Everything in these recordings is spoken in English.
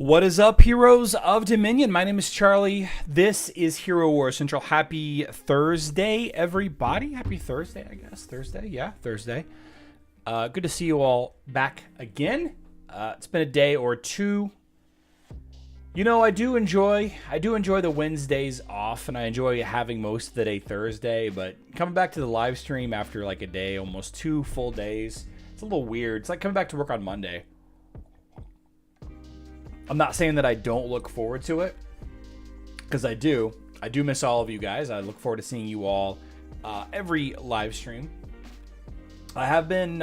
What is up, heroes of Dominion? My name is Charlie. This is Hero Wars Central. Happy Thursday, everybody. Happy Thursday, I guess. Thursday? Yeah, Thursday. Good to see you all back again. It's been a day or two. You know, I do enjoy the Wednesdays off, and I enjoy having most of the day Thursday, but coming back to the live stream after like a day, almost 2 full days, it's a little weird. It's like coming back to work on Monday. I'm not saying that I don't look forward to it, because I do. I do miss all of you guys. I look forward to seeing you all every live stream. I have been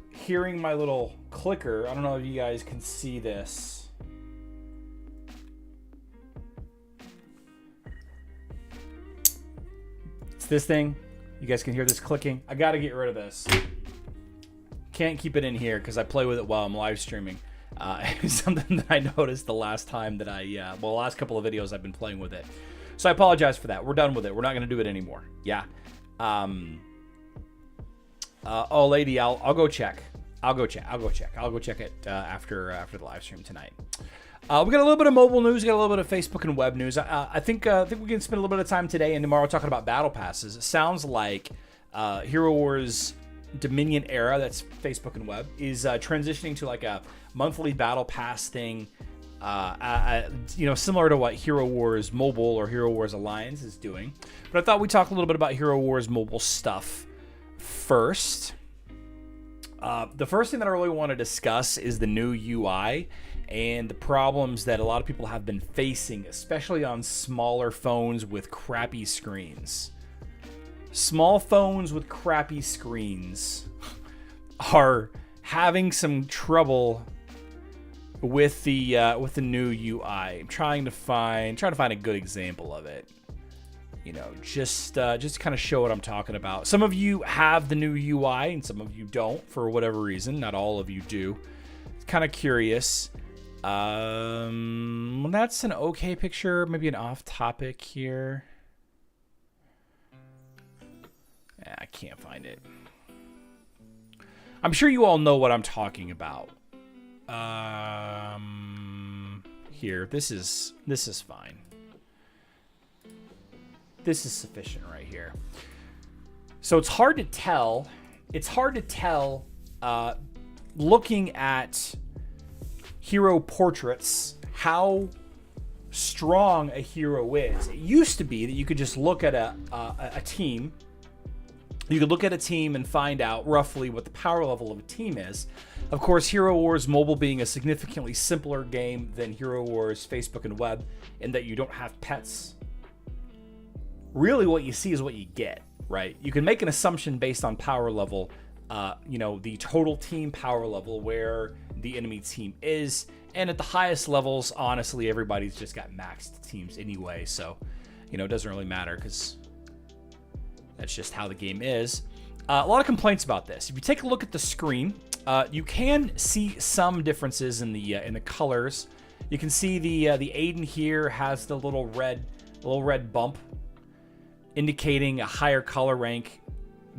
hearing my little clicker. I don't know if you guys can see this. It's this thing. You guys can hear this clicking. I got to get rid of this. Can't keep it in here because I play with it while I'm live streaming. It's something that I noticed the last time that the last couple of videos I've been playing with it. So I apologize for that. We're done with it. We're not going to do it anymore. Yeah. Oh, lady, I'll go check. I'll go check it after the live stream tonight. We got a little bit of mobile news. We got a little bit of Facebook and web news. I think we can spend a little bit of time today and tomorrow talking about battle passes. It sounds like Hero Wars Dominion era, that's Facebook and web, is transitioning to like a monthly battle pass thing, similar to what Hero Wars Mobile or Hero Wars Alliance is doing. But I thought we'd talk a little bit about Hero Wars Mobile stuff first. The first thing that I really want to discuss is the new UI and the problems that a lot of people have been facing, especially on smaller phones with crappy screens. Small phones with crappy screens are having some trouble with the new UI. I'm trying to find a good example of it. You know, just kind of show what I'm talking about. Some of you have the new UI and some of you don't for whatever reason. Not all of you do. It's kind of curious. That's an okay picture. Maybe an off topic here. I can't find it. I'm sure you all know what I'm talking about. Here, this is fine. This is sufficient right here. So it's hard to tell. Looking at hero portraits, how strong a hero is. It used to be that you could just look at a team. You could look at a team and find out roughly what the power level of a team is. Of course, Hero Wars Mobile being a significantly simpler game than Hero Wars Facebook and Web in that you don't have pets. Really what you see is what you get, right? You can make an assumption based on power level, the total team power level where the enemy team is. And at the highest levels, honestly, everybody's just got maxed teams anyway. So, it doesn't really matter because that's just how the game is. A lot of complaints about this. If you take a look at the screen, you can see some differences in the colors. You can see the Aidan here has the little red bump, indicating a higher color rank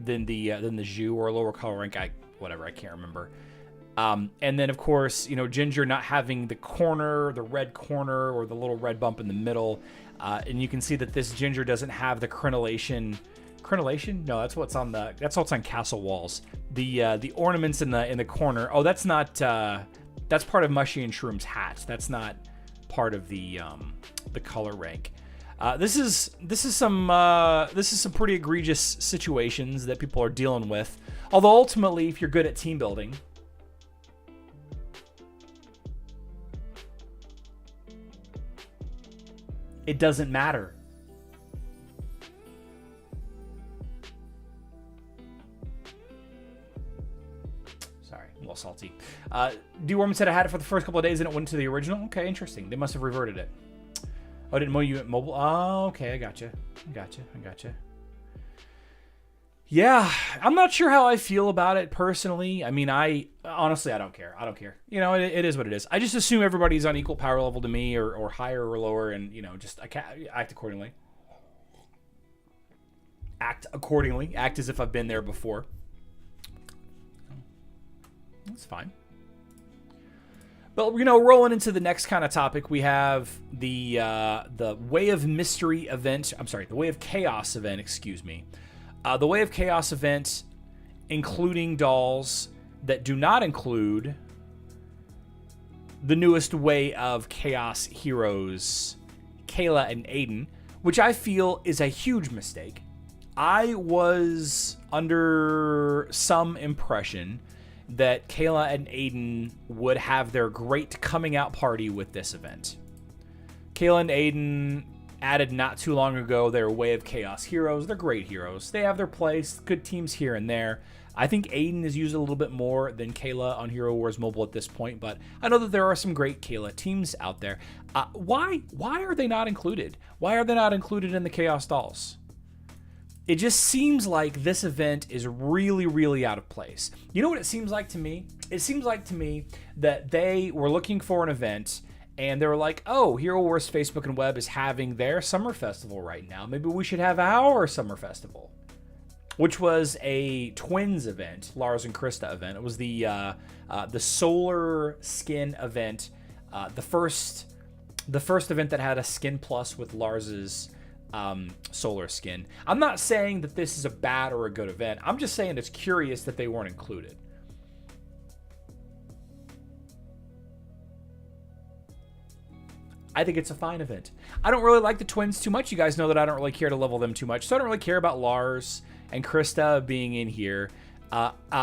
than the Zhu, or a lower color rank. I can't remember. And then of course, Ginger not having the red corner or the little red bump in the middle, and you can see that this Ginger doesn't have the crenellation. No, that's what's on castle walls. The ornaments in the corner. Oh, that's not. That's part of Mushy and Shroom's hat. That's not part of the color rank. This is some pretty egregious situations that people are dealing with. Although ultimately, if you're good at team building, it doesn't matter. Salty. D-Worm said I had it for the first couple of days and it went to the original. Okay, interesting. They must have reverted it. Oh, I didn't know you went mobile. Oh, okay, I gotcha. Yeah, I'm not sure how I feel about it personally. I mean, honestly, I don't care. It is what it is. I just assume everybody's on equal power level to me or higher or lower, and just act accordingly. Act as if I've been there before. That's fine. Well, you know, rolling into the next kind of topic, we have the Way of Mystery event. I'm sorry, the Way of Chaos event, excuse me. The Way of Chaos event, including dolls that do not include the newest Way of Chaos heroes, Kayla and Aidan, which I feel is a huge mistake. I was under some impression that Kayla and Aidan would have their great coming out party with this event. Kayla and Aidan added not too long ago their Way of Chaos heroes. They're great heroes. They have their place, good teams here and there. I think Aidan is used a little bit more than Kayla on Hero Wars Mobile at this point, but I know that there are some great Kayla teams out there. Why are they not included? Why are they not included in the Chaos Dolls? It just seems like this event is really, really out of place. You know what it seems like to me? It seems like to me that they were looking for an event and they were like, oh, Hero Wars Facebook and Web is having their summer festival right now. Maybe we should have our summer festival, which was a twins event, Lars and Krista event. It was the solar skin event, the first event that had a skin plus with Lars's solar skin. I'm not saying that this is a bad or a good event. I'm just saying it's curious that they weren't included. I think it's a fine event. I don't really like the twins too much. You guys know that I don't really care to level them too much, so I don't really care about Lars and Krista being in here.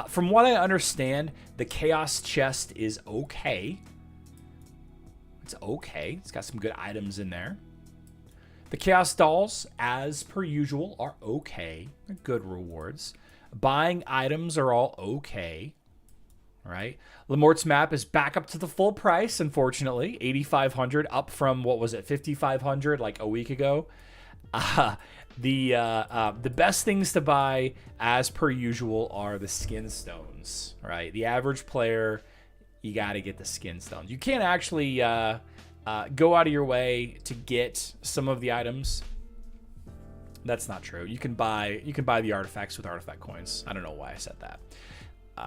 From what I understand, the Chaos chest is okay. It's okay. It's got some good items in there. The Chaos Dolls, as per usual, are okay. They're good rewards. Buying items are all okay. All right. Lemort's map is back up to the full price, unfortunately. 8,500, up from, what was it, 5,500 like a week ago. The best things to buy, as per usual, are the skin stones. Right. The average player, you got to get the skin stones. You can't actually go out of your way to get some of the items. That's not true. You can buy the artifacts with artifact coins. I don't know why I said that.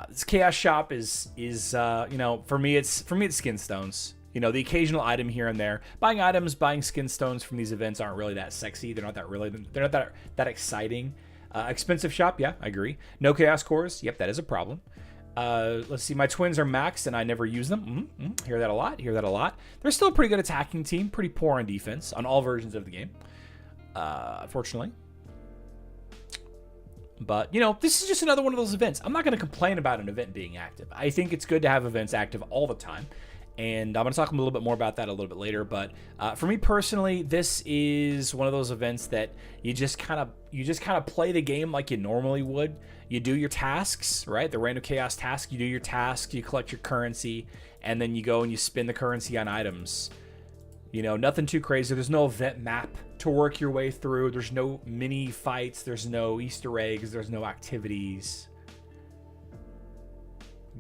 This Chaos Shop is you know, for me it's skin stones. You know, the occasional item here and there. Buying items, buying skin stones from these events aren't really that sexy. They're not that exciting. Expensive shop, yeah, I agree. No Chaos Cores, yep, that is a problem. Let's see, my twins are maxed and I never use them. Hear that a lot. They're still a pretty good attacking team, pretty poor on defense on all versions of the game, unfortunately. But, you know, this is just another one of those events. I'm not going to complain about an event being active. I think it's good to have events active all the time. And I'm going to talk a little bit more about that a little bit later. But for me personally, this is one of those events that you just kind of play the game like you normally would. You do your tasks, right? The random chaos task. You do your tasks, you collect your currency, and then you go and you spin the currency on items. You know, nothing too crazy. There's no event map to work your way through. There's no mini fights. There's no Easter eggs. There's no activities.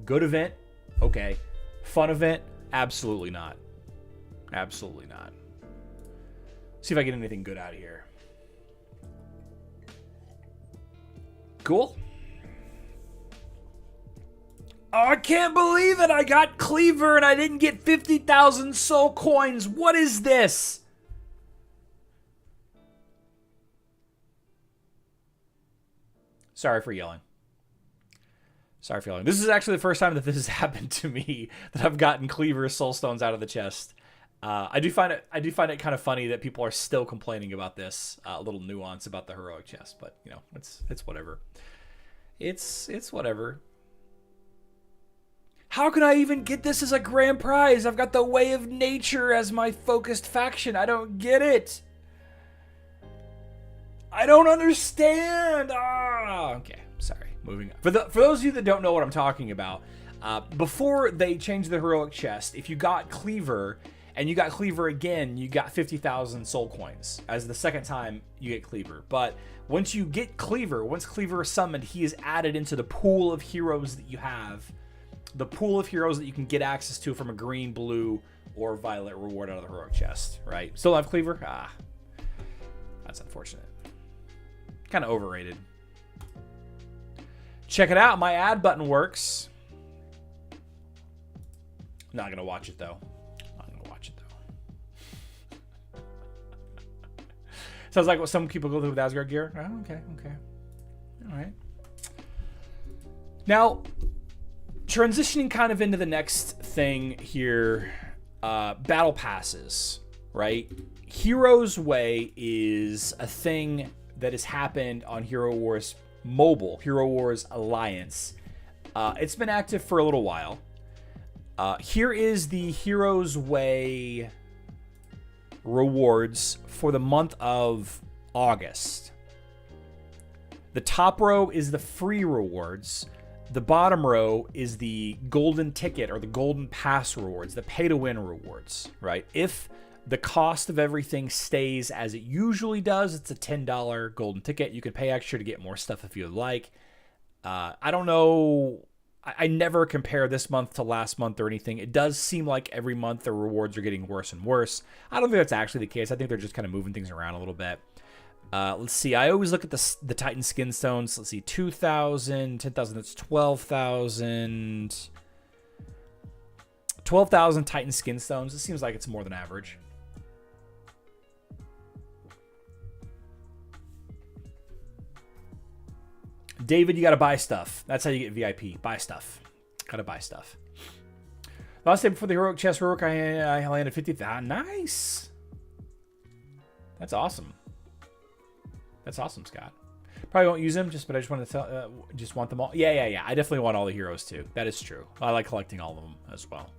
Good event? Okay. Fun event? Absolutely not. Absolutely not. See if I get anything good out of here. Cool. Oh, I can't believe it. I got Cleaver and I didn't get 50,000 soul coins. What is this? Sorry for yelling. Sorry for yelling. This is actually the first time that this has happened to me, that I've gotten Cleaver soul stones out of the chest. I do find it kind of funny that people are still complaining about this little nuance about the heroic chest, but you know, it's whatever. It's whatever. How can I even get this as a grand prize? I've got the Way of Nature as my focused faction. I don't get it. I don't understand. Okay, sorry. Moving on. For those of you that don't know what I'm talking about, before they changed the heroic chest, if you got Cleaver and you got Cleaver again, you got 50,000 soul coins as the second time you get Cleaver. But once you get Cleaver, once Cleaver is summoned, he is added into the pool of heroes that you have. The pool of heroes that you can get access to from a green, blue, or violet reward out of the heroic chest, right? Still have Cleaver? That's unfortunate. Kind of overrated. Check it out. My add button works. Not gonna watch it though. Sounds like what some people go through with Asgard gear. Oh, okay. All right. Now, transitioning kind of into the next thing here, battle passes, right? Heroes Way is a thing that has happened on Hero Wars Mobile, Hero Wars Alliance. It's been active for a little while. Here is the Heroes Way rewards for the month of August. The top row is the free rewards. The bottom row is the golden ticket or the golden pass rewards, the pay to win rewards, right? If the cost of everything stays as it usually does, it's a $10 golden ticket. You can pay extra to get more stuff if you'd like. I don't know. I never compare this month to last month or anything. It does seem like every month the rewards are getting worse and worse. I don't think that's actually the case. I think they're just kind of moving things around a little bit. Let's see. I always look at the Titan skin stones. Let's see. 2,000, 10,000. That's 12,000. 12,000 Titan skin stones. It seems like it's more than average. David, you got to buy stuff. That's how you get VIP. Buy stuff. Got to buy stuff. Last day before the heroic chest rework, I landed 50,000. Nice. That's awesome. That's awesome, Scott. Probably won't use them, but I just want to tell, just want them all. Yeah. I definitely want all the heroes too. That is true. I like collecting all of them as well.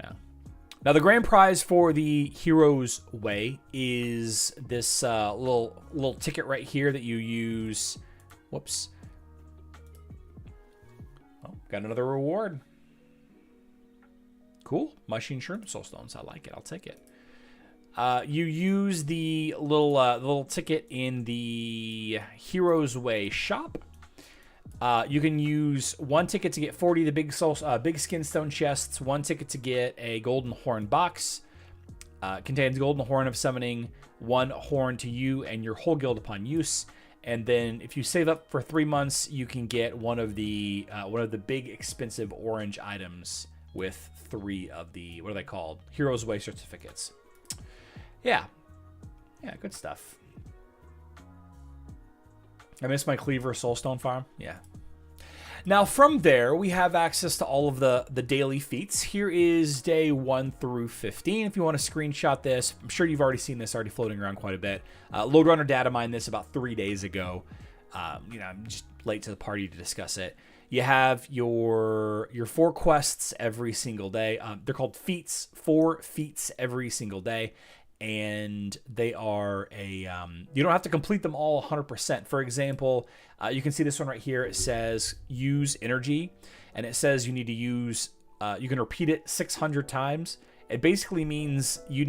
Yeah. Now the grand prize for the Heroes Way is this little ticket right here that you use. Whoops. Oh, got another reward. Cool. Machine Shroom Soul Stones. I like it. I'll take it. You use the little ticket in the Heroes Way shop. You can use one ticket to get 40 of the big skin stone chests, one ticket to get a golden horn box. Contains golden horn of summoning, one horn to you and your whole guild upon use. And then if you save up for 3 months, you can get one of the big expensive orange items with 3 of the, what are they called? Heroes Way certificates. Yeah, good stuff. I miss my Cleaver Soulstone farm. Yeah. Now from there, we have access to all of the daily feats. Here is day 1 through 15. If you want to screenshot this, I'm sure you've already seen this already floating around quite a bit. Loadrunner data mined this about 3 days ago. I'm just late to the party to discuss it. You have your 4 quests every single day. They're called Feats, 4 feats every single day. And they are you don't have to complete them all 100%. For example, you can see this one right here. It says use energy, and it says you need to use, you can repeat it 600 times. It basically means you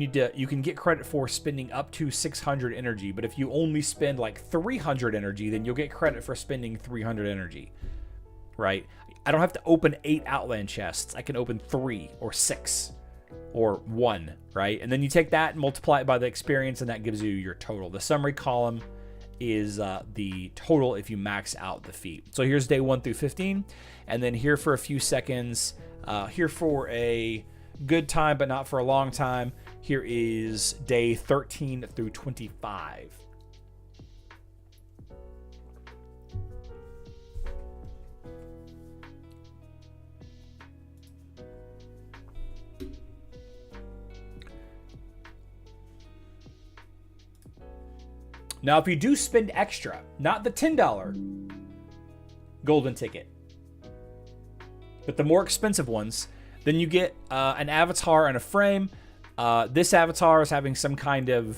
can get credit for spending up to 600 energy, but if you only spend like 300 energy, then you'll get credit for spending 300 energy, right? I don't have to open 8 Outland chests. I can open 3 or 6. Or 1, right? And then you take that and multiply it by the experience, and that gives you your total. The summary column is the total if you max out the feat. So here's day 1 through 15, and then here for a few seconds, here for a good time but not for a long time, here is day 13 through 25. Now, if you do spend extra, not the $10 golden ticket, but the more expensive ones, then you get an avatar and a frame. This avatar is having some kind of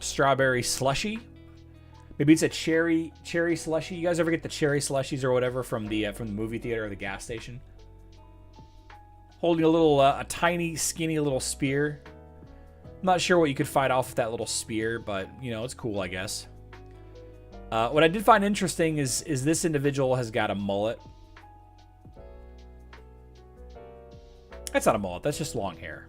strawberry slushy. Maybe it's a cherry slushy. You guys ever get the cherry slushies or whatever from the movie theater or the gas station? Holding a tiny, skinny little spear. I'm not sure what you could fight off with that little spear, but, it's cool, I guess. What I did find interesting is this individual has got a mullet. That's not a mullet. That's just long hair.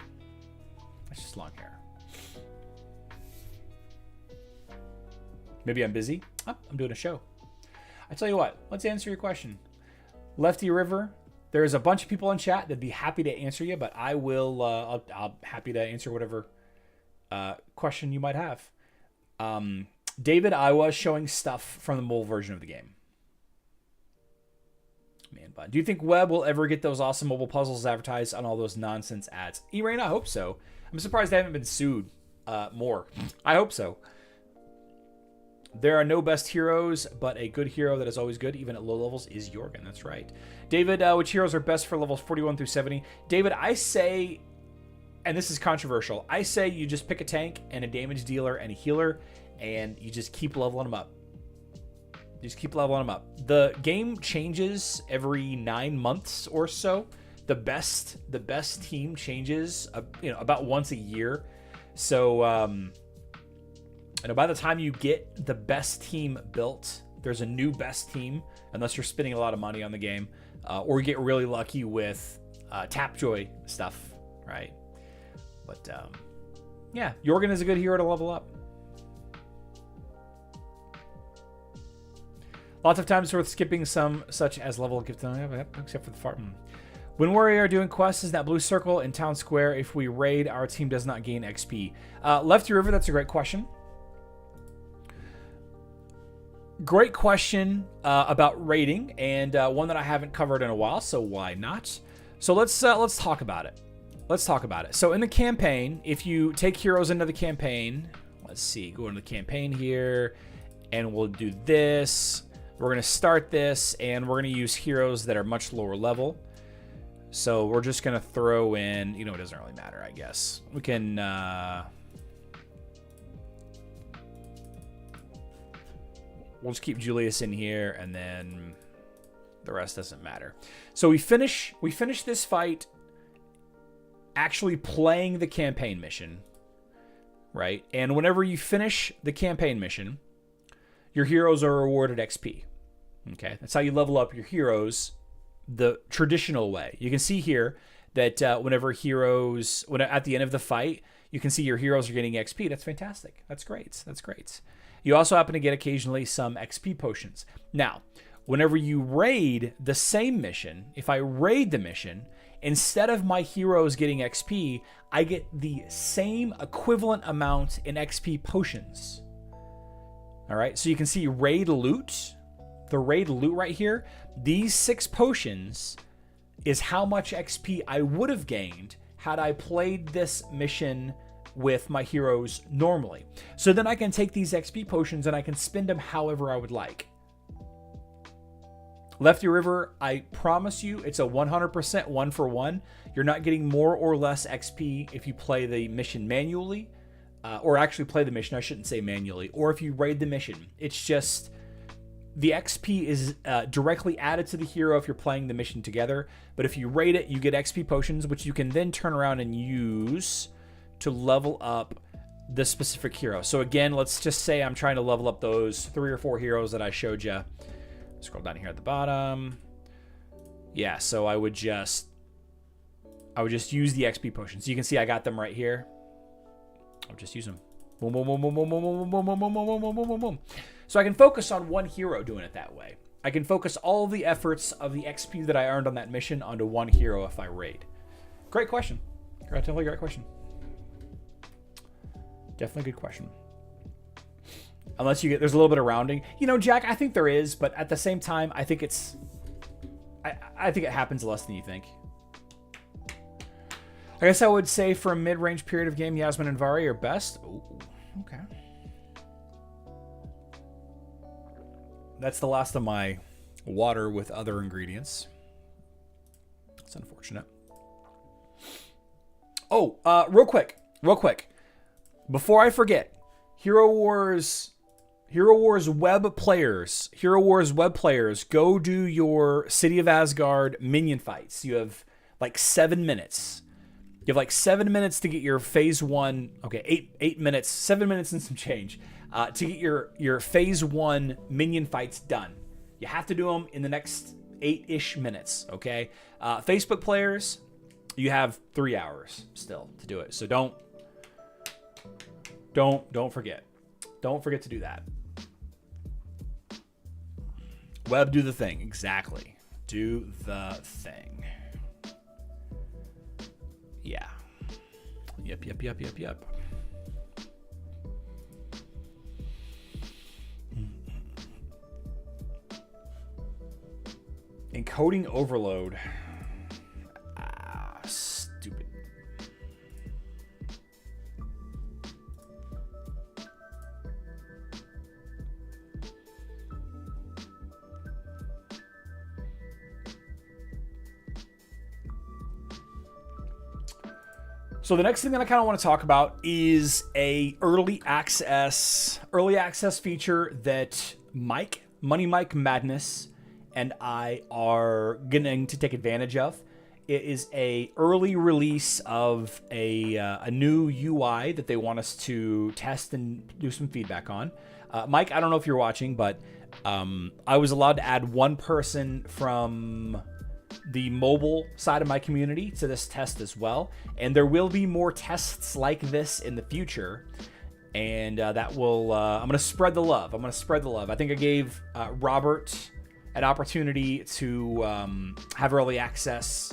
Maybe I'm busy. Oh, I'm doing a show. I tell you what. Let's answer your question. Lefty River, There's a bunch of people in chat that'd be happy to answer you, but I will. I'll happy to answer whatever question you might have. David, I was showing stuff from the mobile version of the game. Man, but do you think Web will ever get those awesome mobile puzzles advertised on all those nonsense ads? E-Rain, I hope so. I'm surprised they haven't been sued more. I hope so. There are no best heroes, but a good hero that is always good, even at low levels, is Jorgen. That's right. David, which heroes are best for levels 41 through 70? David, I say, and this is controversial, I say you just pick a tank and a damage dealer and a healer, and you just keep leveling them up. Just keep leveling them up. The game changes every 9 months or so. The best team changes, about once a year. So, by the time you get the best team built, there's a new best team, unless you're spending a lot of money on the game, or you get really lucky with Tapjoy stuff, right? But yeah, Jorgen is a good hero to level up. Lots of times worth skipping some, such as level gift, except for the fart. When we are doing quests, is that blue circle in town square? If we raid, our team does not gain XP. Lefty River, that's a great question. Great question about raiding, and one that I haven't covered in a while, so why not? So let's talk about it. Let's talk about it. So in the campaign, if you take heroes into the campaign, let's see, go into the campaign here, and we'll do this. We're going to start this, and we're going to use heroes that are much lower level. So we're just going to throw in, it doesn't really matter, I guess. We can... we'll just keep Julius in here, and then the rest doesn't matter. So we finish this fight actually playing the campaign mission, right? And whenever you finish the campaign mission, your heroes are rewarded XP. Okay, that's how you level up your heroes the traditional way. You can see here that whenever heroes, at the end of the fight, you can see your heroes are getting XP. That's fantastic. That's great. That's great. You also happen to get occasionally some XP potions. Now, whenever you raid the same mission, if I raid the mission, instead of my heroes getting XP, I get the same equivalent amount in XP potions. All right, so you can see raid loot, the raid loot right here. These 6 potions is how much XP I would have gained had I played this mission with my heroes normally. So then I can take these XP potions and I can spend them however I would like. Lefty River, I promise you, it's a 100% 1-for-1. You're not getting more or less XP if you play the mission manually, or actually play the mission, I shouldn't say manually, or if you raid the mission. It's just the XP is directly added to the hero if you're playing the mission together, but if you raid it, you get XP potions, which you can then turn around and use to level up the specific hero. So again, let's just say I'm trying to level up those 3 or 4 heroes that I showed you. Scroll down here at the bottom. Yeah, so I would just use the XP potions. So you can see I got them right here. I'll just use them. Boom, boom, boom, boom, boom, boom, boom, boom, boom, boom, boom, boom, boom, boom, boom. So I can focus on one hero doing it that way. I can focus all the efforts of the XP that I earned on that mission onto one hero if I raid. Great question. Definitely great question. Definitely good question. Unless you get, there's a little bit of rounding. Jack, I think there is, but at the same time, I think it's, I think it happens less than you think. I guess I would say for a mid-range period of game, Yasmin and Vari are best. Ooh, okay. That's the last of my water with other ingredients. It's unfortunate. Oh, real quick. Before I forget, Hero Wars web players, go do your City of Asgard minion fights. You have like 7 minutes. You have like 7 minutes to get your phase 1. Okay, 8 minutes, 7 minutes and some change to get your phase 1 minion fights done. You have to do them in the next 8-ish minutes. Okay, Facebook players, you have 3 hours still to do it. So don't forget. Don't forget to do that. Web, do the thing. Exactly. do the thing. Yeah. Yep. Encoding overload. Stupid. So the next thing that I kind of want to talk about is a early access feature that Money Mike Madness, and I are going to take advantage of. It is a early release of a new UI that they want us to test and do some feedback on. Mike, I don't know if you're watching, but I was allowed to add one person from the mobile side of my community to this test as well, and there will be more tests like this in the future, and that will I'm gonna spread the love. I think I gave Robert an opportunity to have early access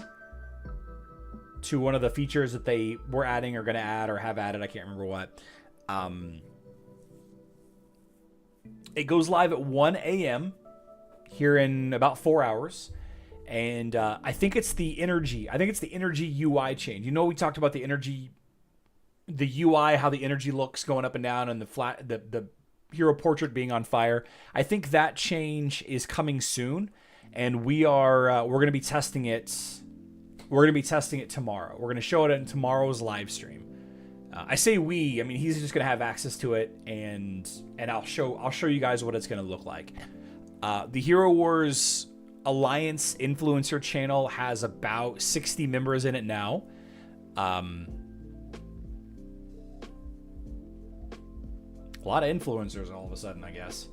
to one of the features that they were adding or gonna add or have added. I can't remember what. It goes live at 1 a.m. here in about 4 hours. And I think it's the energy. UI change. You know, we talked about the UI, how the energy looks going up and down, and the hero portrait being on fire. I think that change is coming soon, and we're going to be testing it. We're going to be testing it tomorrow. We're going to show it in tomorrow's live stream. I say we. I mean, he's just going to have access to it, and I'll show you guys what it's going to look like. The Hero Wars Alliance influencer channel has about 60 members in it now. A lot of influencers all of a sudden, I guess.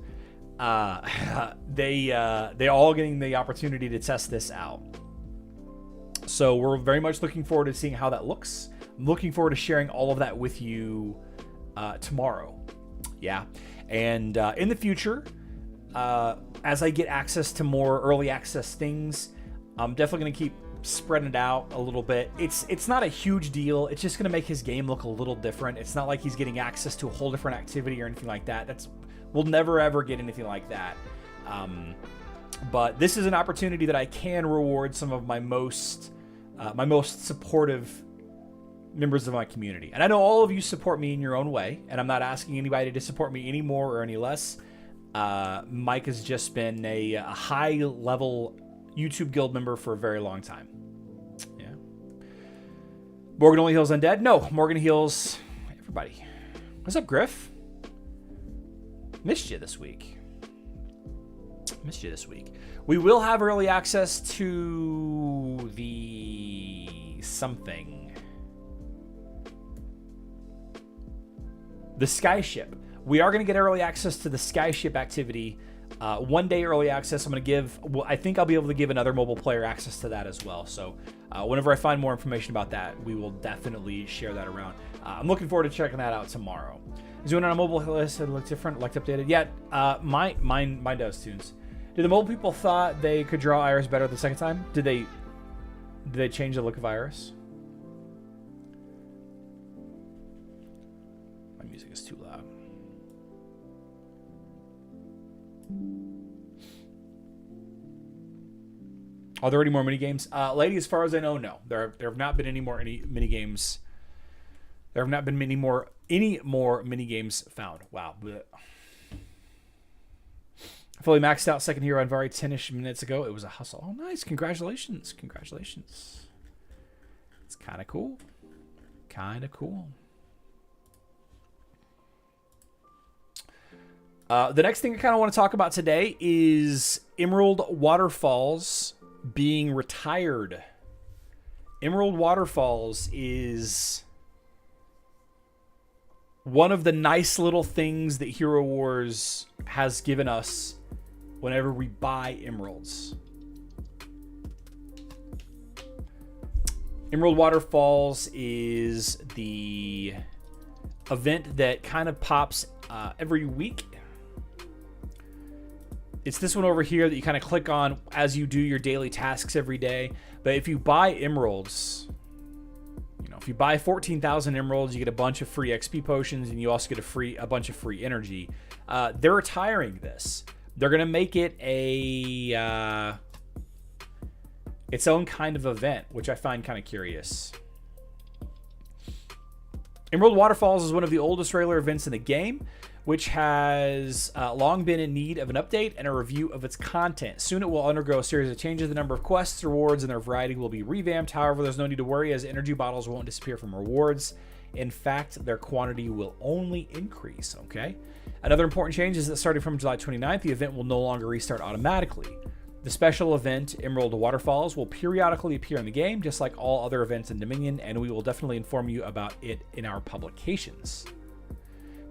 They're all getting the opportunity to test this out. So we're very much looking forward to seeing how that looks. I'm looking forward to sharing all of that with you tomorrow. Yeah. And in the future, as I get access to more early access things, I'm definitely going to keep spreading it out a little bit. It's not a huge deal. It's just going to make his game look a little different. It's not like he's getting access to a whole different activity or anything like that. We'll never ever get anything like that. But this is an opportunity that I can reward some of my most supportive members of my community. And I know all of you support me in your own way, and I'm not asking anybody to support me any more or any less. Mike has just been a high-level YouTube guild member for a very long time. Yeah. Morgan only heals undead? No, Morgan heals everybody. What's up, Griff? Missed you this week. We will have early access to the something. The Skyship. We are going to get early access to the Skyship activity. 1 day early access. I think I'll be able to give another mobile player access to that as well. So whenever I find more information about that, we will definitely share that around. I'm looking forward to checking that out tomorrow. Is doing it on a mobile list? It look different, like updated. Yeah, mine does, Tunes. Did the mobile people thought they could draw Iris better the second time? Did they change the look of Iris? My music is too loud. Are there any more mini games? Lady, as far as I know, no. There have not been any more mini games. There have not been any more mini games found. Wow. Blech. I fully maxed out second hero on Vari 10-ish minutes ago. It was a hustle. Oh, nice. Congratulations. It's kind of cool. The next thing I kind of want to talk about today is Emerald Waterfalls being retired. Emerald Waterfalls is one of the nice little things that Hero Wars has given us whenever we buy emeralds. Emerald Waterfalls is the event that kind of pops every week. It's this one over here that you kind of click on as you do your daily tasks every day. But if you buy emeralds, you know, if you buy 14,000 emeralds, you get a bunch of free XP potions, and you also get a bunch of free energy. They're retiring this. They're gonna make it its own kind of event, which I find kind of curious. Emerald Waterfalls is one of the oldest regular events in the game, which has long been in need of an update and a review of its content. Soon it will undergo a series of changes. The number of quests, rewards, and their variety will be revamped. However, there's no need to worry, as energy bottles won't disappear from rewards. In fact, their quantity will only increase, okay? Another important change is that starting from July 29th, the event will no longer restart automatically. The special event, Emerald Waterfalls, will periodically appear in the game, just like all other events in Dominion, and we will definitely inform you about it in our publications.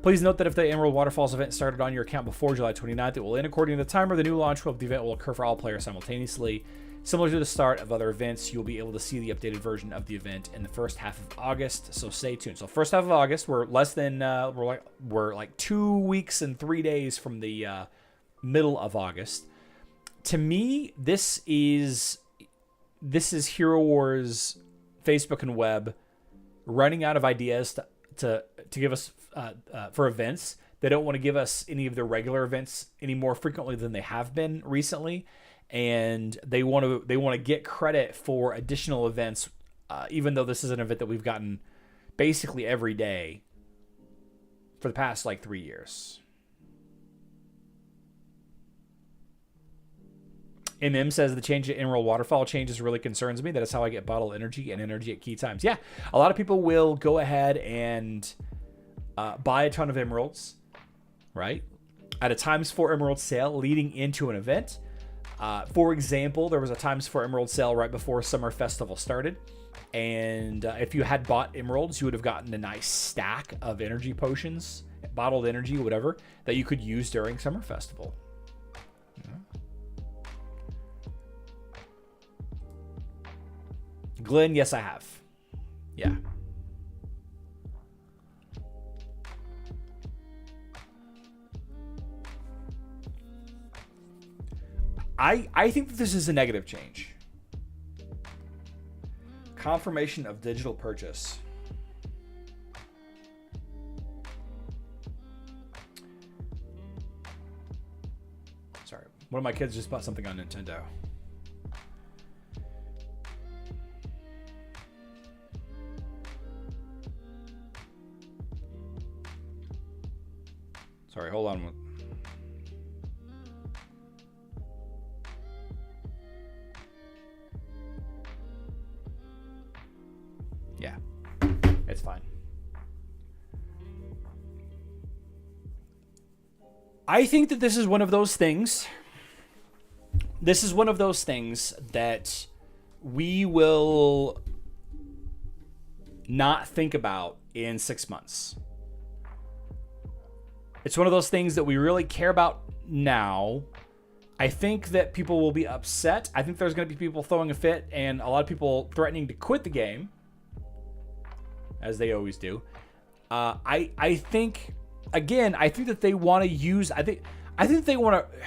Please note that if the Emerald Waterfalls event started on your account before July 29th, it will end according to the timer. The new launch of the event will occur for all players simultaneously. Similar to the start of other events, you'll be able to see the updated version of the event in the first half of August, so stay tuned. So first half of August, we're like 2 weeks and 3 days from the middle of August. To me, this is Hero Wars, Facebook and web running out of ideas to give us for events. They don't want to give us any of their regular events any more frequently than they have been recently, and they want to get credit for additional events, even though this is an event that we've gotten basically every day for the past like 3 years. MM says the change to Emerald Waterfall changes really concerns me. That is how I get bottled energy and energy at key times. Yeah, a lot of people will go ahead and buy a ton of emeralds, right? At a ×4 emerald sale leading into an event. For example, there was a ×4 emerald sale right before Summer Festival started. And if you had bought emeralds, you would have gotten a nice stack of energy potions, bottled energy, whatever, that you could use during Summer Festival. Yeah. Glenn, yes, I have. Yeah. I think that this is a negative change. Confirmation of digital purchase. Sorry, one of my kids just bought something on Nintendo. Sorry, hold on. Yeah, it's fine. I think that this is one of those things. This is one of those things that we will not think about in 6 months. It's one of those things that we really care about now. I think that people will be upset. I think there's going to be people throwing a fit and a lot of people threatening to quit the game, as they always do. I think, again, I think that they want to use, I think they want to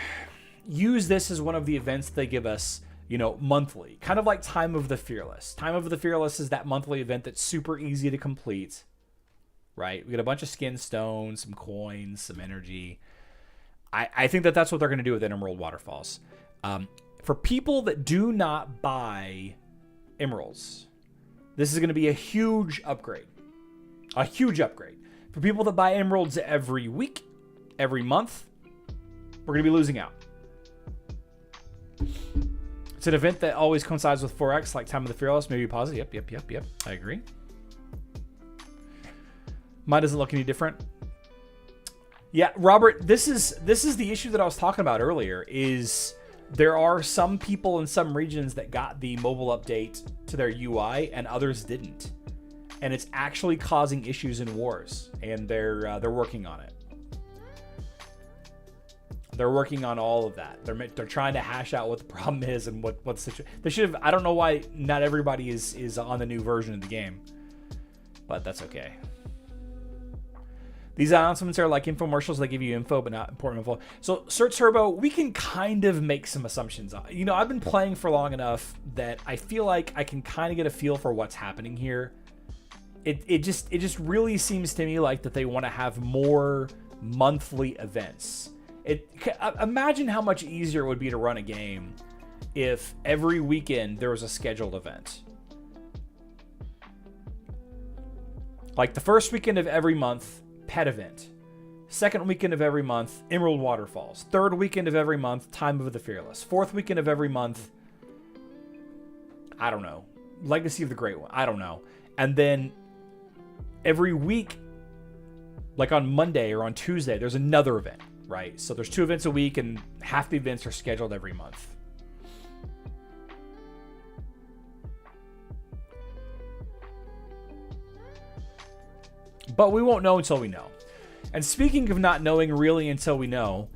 use this as one of the events they give us, you know, monthly. Kind of like Time of the Fearless. Time of the Fearless is that monthly event that's super easy to complete. Right? We get a bunch of skin stones, some coins, some energy. I think that that's what they're going to do with Emerald Waterfalls. For people that do not buy emeralds, this is going to be a huge upgrade. A huge upgrade. For people that buy emeralds every week, every month, we're going to be losing out. It's an event that always coincides with 4X, like Time of the Fearless. Maybe pause it. Yep. I agree. Mine doesn't look any different. Yeah, Robert, this is the issue that I was talking about earlier, is there are some people in some regions that got the mobile update to their UI and others didn't. And it's actually causing issues in wars, and they're working on it. They're working on all of that. They're trying to hash out what the problem is and what's the situation. They should have. I don't know why not everybody is on the new version of the game, but that's okay. These announcements are like infomercials. They give you info, but not important info. So Search Turbo, we can kind of make some assumptions. You know, I've been playing for long enough that I feel like I can kind of get a feel for what's happening here. It just really seems to me like that they want to have more monthly events. Imagine how much easier it would be to run a game if every weekend there was a scheduled event. Like the first weekend of every month, pet event. Second weekend of every month, Emerald Waterfalls. Third weekend of every month, Time of the Fearless. Fourth weekend of every month, I don't know, Legacy of the Great One. I don't know. And then every week, like on Monday or on Tuesday, there's another event, right? So there's 2 events a week, and half the events are scheduled every month. But we won't know until we know. And speaking of not knowing really until we know,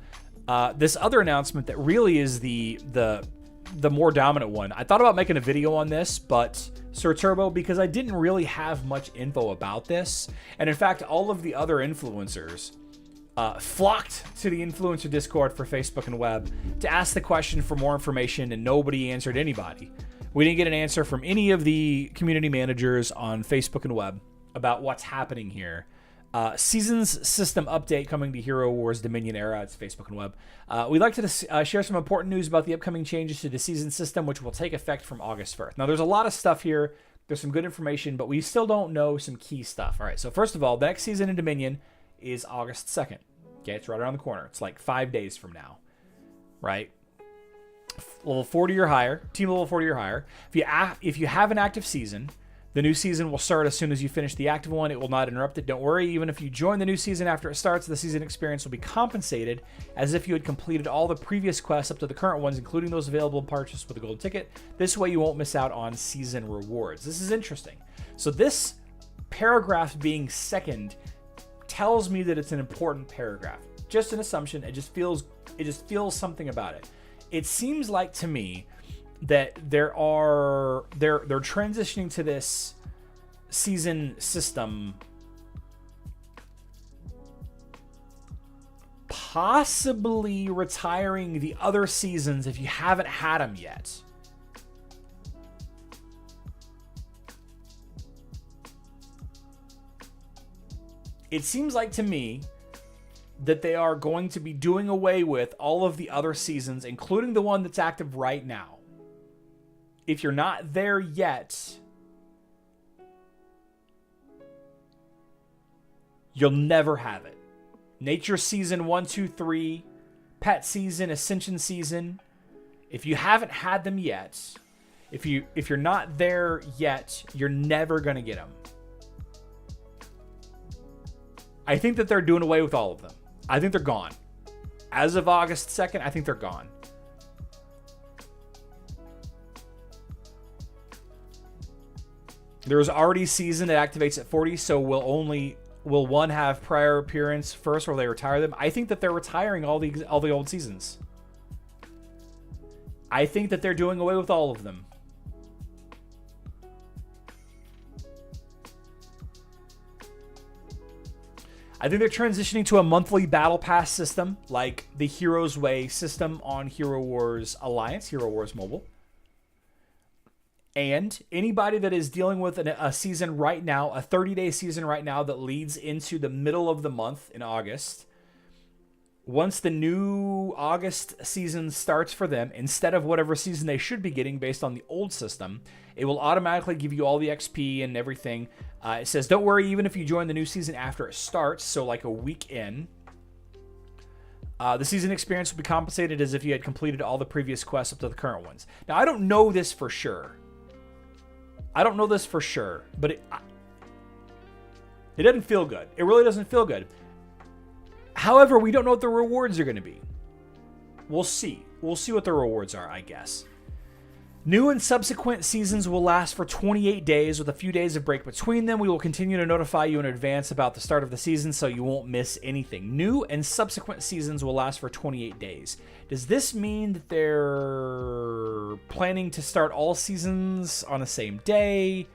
this other announcement that really is the more dominant one. I thought about making a video on this, but Sir Turbo, because I didn't really have much info about this. And in fact, all of the other influencers flocked to the influencer Discord for Facebook and web to ask the question for more information, and nobody answered anybody. We didn't get an answer from any of the community managers on Facebook and web about what's happening here. Seasons system update coming to Hero Wars Dominion era. It's Facebook and web. We'd like to share some important news about the upcoming changes to the season system, which will take effect from August 1st. Now, there's a lot of stuff here. There's some good information, but we still don't know some key stuff. All right, so first of all, the next season in Dominion is August 2nd. Okay, it's right around the corner. It's like 5 days from now, right? Level 40 or higher, team level 40 or higher. If you have an active season, the new season will start as soon as you finish the active one. It will not interrupt it. Don't worry. Even if you join the new season after it starts, the season experience will be compensated as if you had completed all the previous quests up to the current ones, including those available to purchase with a gold ticket. This way you won't miss out on season rewards. This is interesting. So this paragraph being second tells me that it's an important paragraph. Just an assumption. It just feels something about it. It seems like to me that they're transitioning to this season system, possibly retiring the other seasons if you haven't had them yet. It seems like to me that they are going to be doing away with all of the other seasons, including the one that's active right now. If you're not there yet, you'll never have it. Nature Season 1, 2, 3, Pet Season, Ascension Season. If you haven't had them yet, if you're not there yet, you're never going to get them. I think that they're doing away with all of them. I think they're gone. As of August 2nd, I think they're gone. There's already season that activates at 40, so will one have prior appearance first, or will they retire them? I think that they're retiring all the old seasons. I think that they're doing away with all of them. I think they're transitioning to a monthly battle pass system, like the Heroes Way system on Hero Wars Alliance, Hero Wars Mobile. And anybody that is dealing with a season right now, a 30-day season right now that leads into the middle of the month in August, once the new August season starts for them, instead of whatever season they should be getting based on the old system, it will automatically give you all the XP and everything. It says, don't worry, even if you join the new season after it starts, so like a week in, the season experience will be compensated as if you had completed all the previous quests up to the current ones. Now, I don't know this for sure. But it doesn't feel good. It really doesn't feel good. However, we don't know what the rewards are going to be. We'll see. We'll see what the rewards are, I guess. New and subsequent seasons will last for 28 days with a few days of break between them. We will continue to notify you in advance about the start of the season so you won't miss anything. New and subsequent seasons will last for 28 days. Does this mean that they're planning to start all seasons on the same day?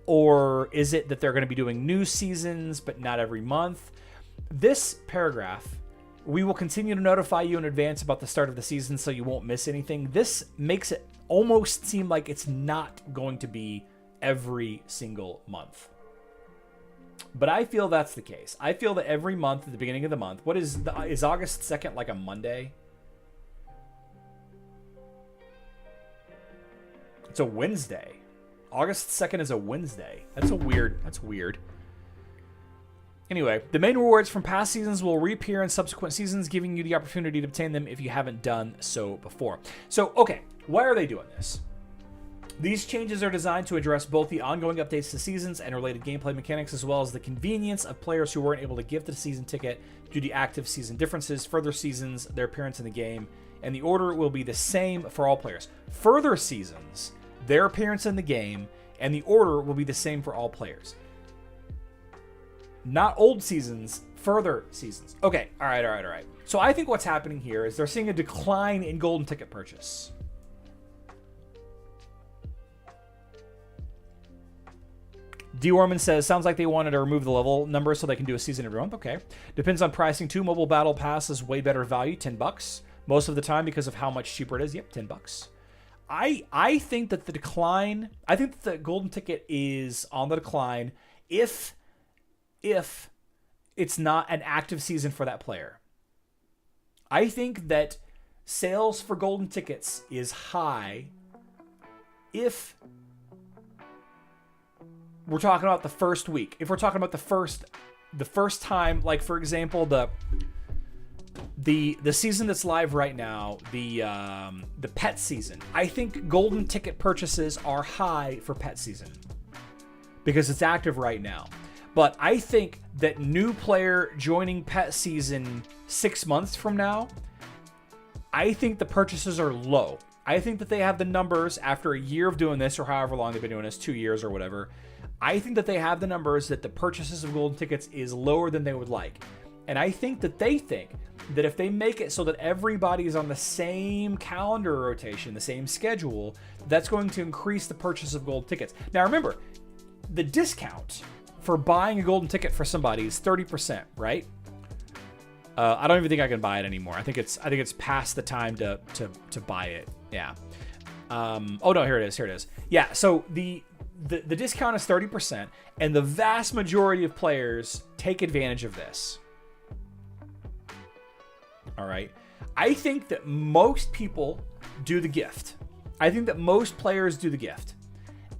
Or is it that they're going to be doing new seasons but not every month? this paragraph, we will continue to notify you in advance about the start of the season so you won't miss anything. This makes it almost seem like it's not going to be every single month. But I feel that's the case. I feel that every month at the beginning of the month, is August 2nd like a Monday? It's a Wednesday. August 2nd is a Wednesday. That's weird. Anyway, the main rewards from past seasons will reappear in subsequent seasons, giving you the opportunity to obtain them if you haven't done so before. So, okay, why are they doing this? These changes are designed to address both the ongoing updates to seasons and related gameplay mechanics, as well as the convenience of players who weren't able to gift a season ticket due to active season differences, further seasons, their appearance in the game, and the order will be the same for all players. Further seasons, their appearance in the game, and the order will be the same for all players. Not old seasons, further seasons. Okay, all right. So I think what's happening here is they're seeing a decline in golden ticket purchase. D. Orman says, sounds like they wanted to remove the level number so they can do a season every month. Okay. Depends on pricing too. Mobile Battle Pass is way better value, $10. Most of the time because of how much cheaper it is. Yep, $10. I think that the decline, I think that the golden ticket is on the decline if it's not an active season for that player. I think that sales for golden tickets is high if we're talking about the first week. If we're talking about the first time, like for example, the season that's live right now, the pet season. I think golden ticket purchases are high for pet season because it's active right now. But I think that new player joining pet season 6 months from now, I think the purchases are low. I think that they have the numbers after a year of doing this, or however long they've been doing this, 2 years or whatever. I think that they have the numbers that the purchases of golden tickets is lower than they would like. And I think that they think that if they make it so that everybody is on the same calendar rotation, the same schedule, that's going to increase the purchase of gold tickets. Now remember, the discount for buying a golden ticket for somebody is 30%, right? I don't even think I can buy it anymore. I think it's past the time to buy it. Yeah. Oh no, here it is. Yeah. So the discount is 30%, and the vast majority of players take advantage of this. All right. I think that most people do the gift. I think that most players do the gift.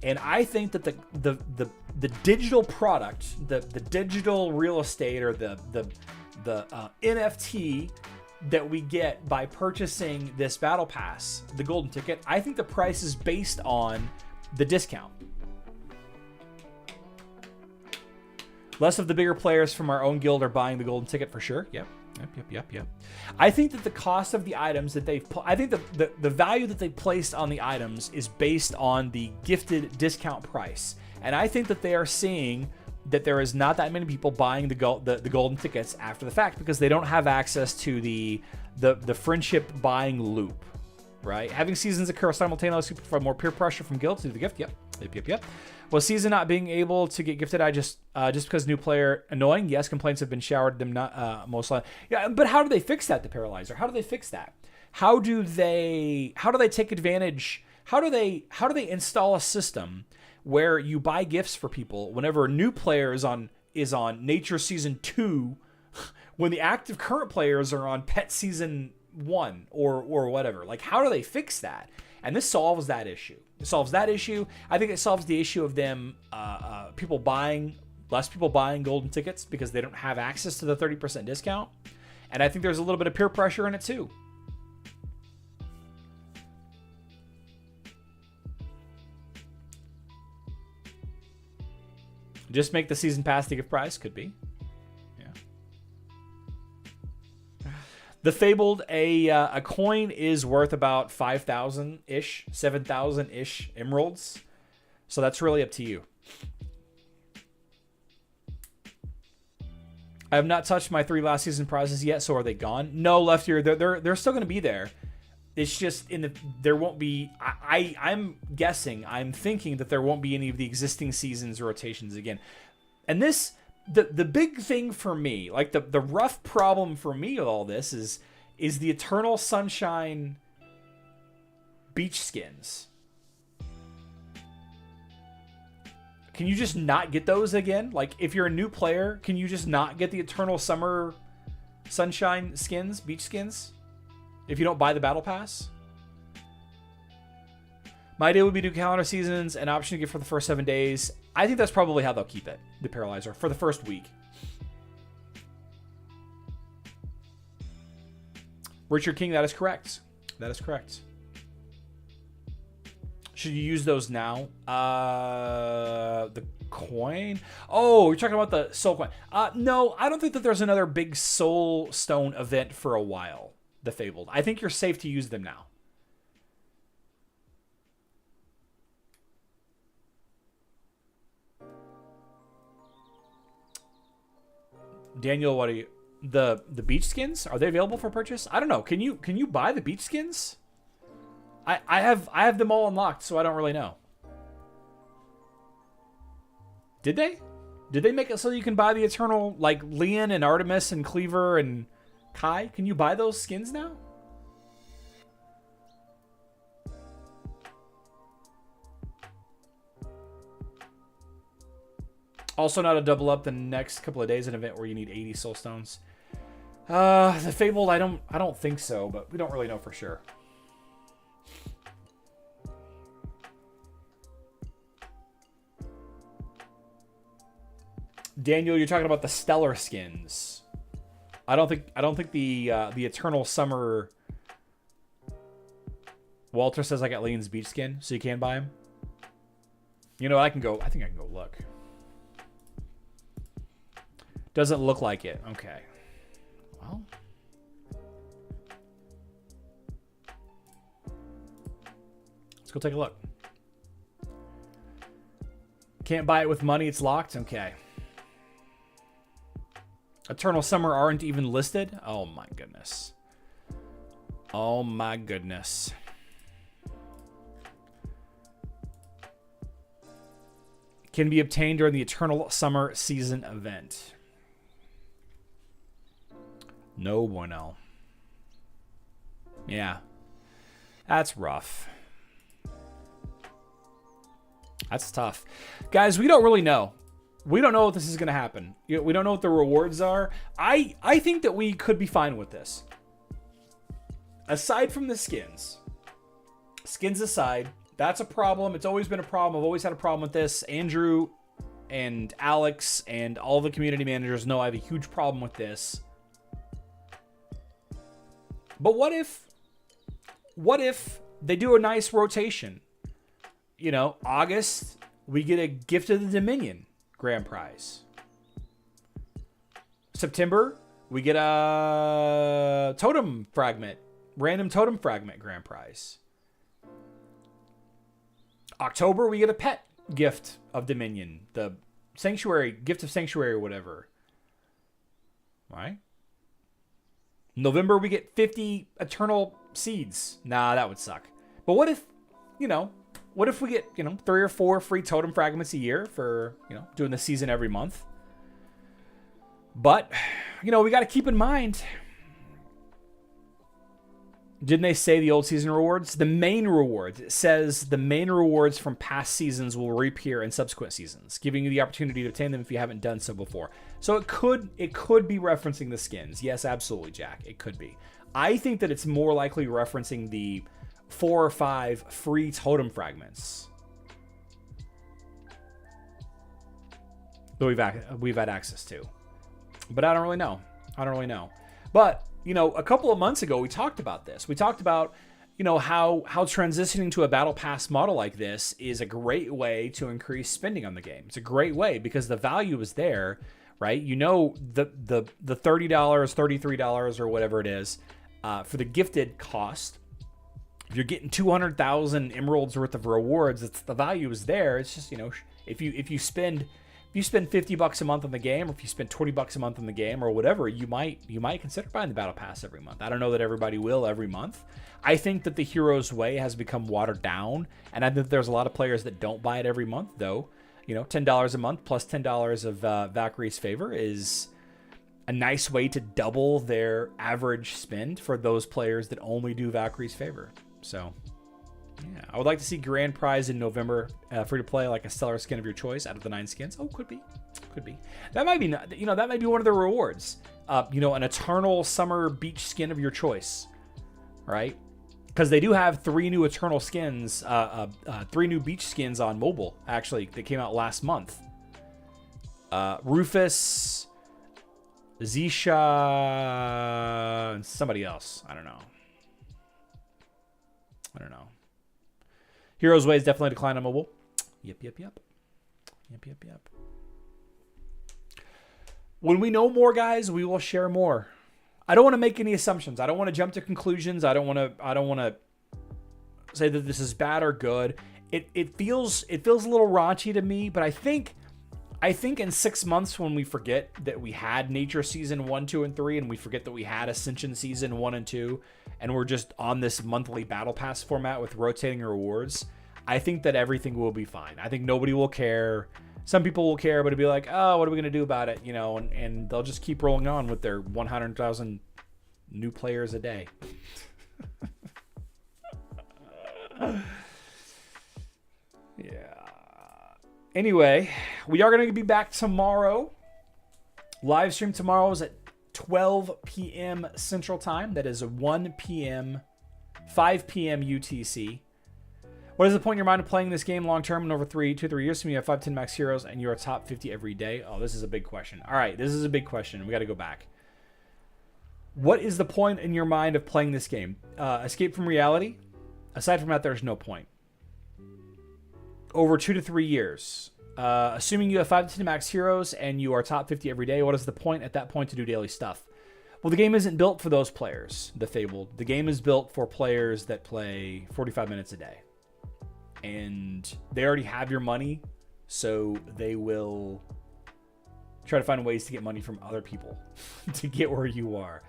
And I think that the digital product, the digital real estate, or the NFT that we get by purchasing this battle pass, the golden ticket, I think the price is based on the discount. Less of the bigger players from our own guild are buying the golden ticket for sure. Yep. I think that the cost of the items that I think the value that they placed on the items is based on the gifted discount price. And I think that they are seeing that there is not that many people buying the golden tickets after the fact because they don't have access to the friendship buying loop, right? Having seasons occur simultaneously provide more peer pressure from guilds to do the gift. Yep. Well, season not being able to get gifted, just because new player annoying. Yes, complaints have been showered them not most likely. Yeah, but how do they fix that? The Paralyzer. How do they fix that? How do they take advantage? How do they install a system where you buy gifts for people whenever a new player is on Nature Season 2, when the active current players are on Pet Season 1 or whatever? Like, how do they fix that? And this solves that issue. I think it solves the issue of them, less people buying golden tickets because they don't have access to the 30% discount. And I think there's a little bit of peer pressure in it too. Just make the season pass the gift price. Could be. The Fabled, a coin is worth about 5,000-ish, 7,000-ish emeralds. So that's really up to you. I have not touched my 3 last season prizes yet, so are they gone? No, Left Ear, they're still going to be there. It's just there won't be. I'm guessing, I'm thinking that there won't be any of the existing seasons or rotations again. And this the big thing for me, like the rough problem for me with all this is the Eternal Sunshine beach skins. Can you just not get those again? Like, if you're a new player, can you just not get the Eternal Summer Sunshine skins, beach skins, if you don't buy the Battle Pass? My idea would be do calendar seasons, an option to get for the first 7 days. I think that's probably how they'll keep it, the Paralyzer, for the first week. Richard King, that is correct. That is correct. Should you use those now? The coin? Oh, you're talking about the soul coin. No, I don't think that there's another big soul stone event for a while, the Fabled. I think you're safe to use them now. Daniel, what are you... The beach skins? Are they available for purchase? I don't know. Can you buy the beach skins? I have them all unlocked, so I don't really know. Did they? Did they make it so you can buy the Eternal, like, Leon and Artemis and Cleaver and Kai? Can you buy those skins now? Also not a double up the next couple of days, an event where you need 80 soul stones. The Fabled, I don't think so, but we don't really know for sure. Daniel, you're talking about the Stellar skins. I don't think the Eternal Summer. Walter says I got Leon's beach skin, so you can buy him. You know, I think I can go look. Doesn't look like it. Okay. Well. Let's go take a look. Can't buy it with money, it's locked? Okay. Eternal Summer aren't even listed? Oh my goodness. Oh my goodness. Can be obtained during the Eternal Summer season event. No bueno. Yeah. That's rough. That's tough. Guys, we don't really know. We don't know if this is going to happen. We don't know what the rewards are. I think that we could be fine with this. Aside from the skins. Skins aside, that's a problem. It's always been a problem. I've always had a problem with this. Andrew and Alex and all the community managers know I have a huge problem with this. But what if they do a nice rotation? You know, August, we get a Gift of the Dominion grand prize. September, we get a totem fragment, random totem fragment grand prize. October, we get a pet gift of Dominion, the sanctuary, gift of sanctuary or whatever. Right? November, we get 50 eternal seeds. Nah, that would suck. But what if, what if we get, 3 or 4 free totem fragments a year for, doing the season every month? But, we got to keep in mind, didn't they say the old season rewards? The main rewards. It says the main rewards from past seasons will reappear in subsequent seasons, giving you the opportunity to obtain them if you haven't done so before. So it could be referencing the skins. Yes, absolutely, Jack. It could be. I think that it's more likely referencing the 4 or 5 free totem fragments that we've had access to. But I don't really know. But, a couple of months ago, we talked about this. We talked about, how transitioning to a Battle Pass model like this is a great way to increase spending on the game. It's a great way because the value is there, right? The $30, $33 or whatever it is for the gifted cost. If you're getting 200,000 emeralds worth of rewards, the value is there. It's just, if you spend $50 a month on the game, or if you spend $20 a month on the game, or whatever, you might consider buying the Battle Pass every month. I don't know that everybody will every month. I think that the Hero's Way has become watered down, and I think there's a lot of players that don't buy it every month, though. You know, $10 a month plus $10 of Valkyrie's Favor is a nice way to double their average spend for those players that only do Valkyrie's Favor. So, yeah, I would like to see grand prize in November, free to play, like a stellar skin of your choice out of the 9 skins. Oh, could be. That might be, you know, that might be one of the rewards. You know, an eternal summer beach skin of your choice, right? Because they do have 3 new eternal skins, 3 new beach skins on mobile, actually, that came out last month. Rufus, Zisha, and somebody else. I don't know. Heroes Way is definitely declined on mobile. Yep. When we know more, guys, we will share more. I don't want to make any assumptions. I don't want to jump to conclusions. I don't want to say that this is bad or good. It feels a little raunchy to me, but I think in 6 months, when we forget that we had Nature Season 1, 2, and 3, and we forget that we had Ascension Season 1 and 2, and we're just on this monthly Battle Pass format with rotating rewards, I think that everything will be fine. I think nobody will care. Some people will care, but it'll be like, oh, what are we going to do about it? You know, and they'll just keep rolling on with their 100,000 new players a day. Yeah. Anyway, we are going to be back tomorrow. Live stream tomorrow is at 12 p.m. Central Time. That is 1 p.m., 5 p.m. UTC. What is the point in your mind of playing this game long term and over 2 to 3 years? So you have 5, 10 max heroes and you're top 50 every day. Oh, this is a big question. All right, this is a big question. We got to go back. What is the point in your mind of playing this game? Escape from reality? Aside from that, there's no point. Over 2 to 3 years. Assuming you have 5 to 10 max heroes and you are top 50 every day, what is the point at that point to do daily stuff? Well, the game isn't built for those players, the Fabled. The game is built for players that play 45 minutes a day. And they already have your money, so they will try to find ways to get money from other people to get where you are.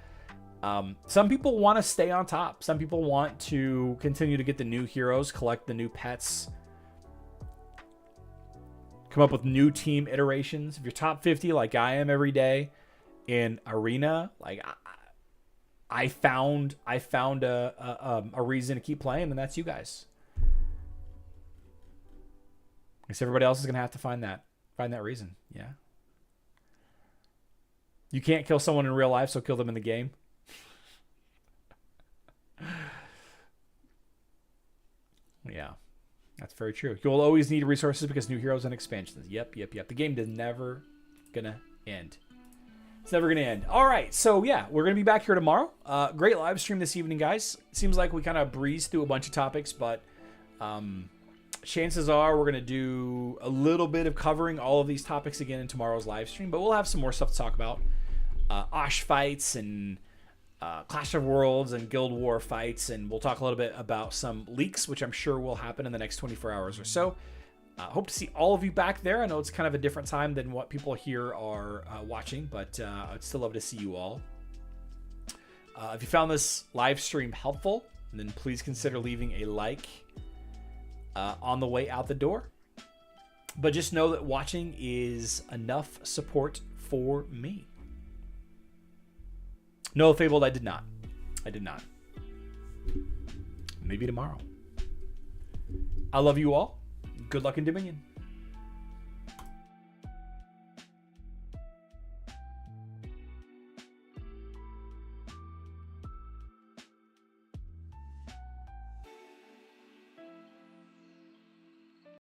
Some people want to stay on top. Some people want to continue to get the new heroes, collect the new pets, come up with new team iterations. If you're top 50 like I am every day in Arena, like I found a reason to keep playing, and that's you guys. I guess everybody else is gonna have to find that reason. Yeah. You can't kill someone in real life, so kill them in the game. Yeah. That's very true. You'll always need resources because new heroes and expansions. Yep. The game is never gonna end. It's never gonna end. All right, so yeah, we're gonna be back here tomorrow. Great live stream this evening, guys. Seems like we kind of breezed through a bunch of topics, but chances are we're gonna do a little bit of covering all of these topics again in tomorrow's live stream. But we'll have some more stuff to talk about. Osh fights and Clash of Worlds and Guild War fights, and we'll talk a little bit about some leaks, which I'm sure will happen in the next 24 hours or so. Hope to see all of you back there. I know it's kind of a different time than what people here are watching, but I'd still love to see you all. If you found this live stream helpful, then please consider leaving a like on the way out the door. But just know that watching is enough support for me. No, Fabled, I did not. Maybe tomorrow. I love you all. Good luck in Dominion.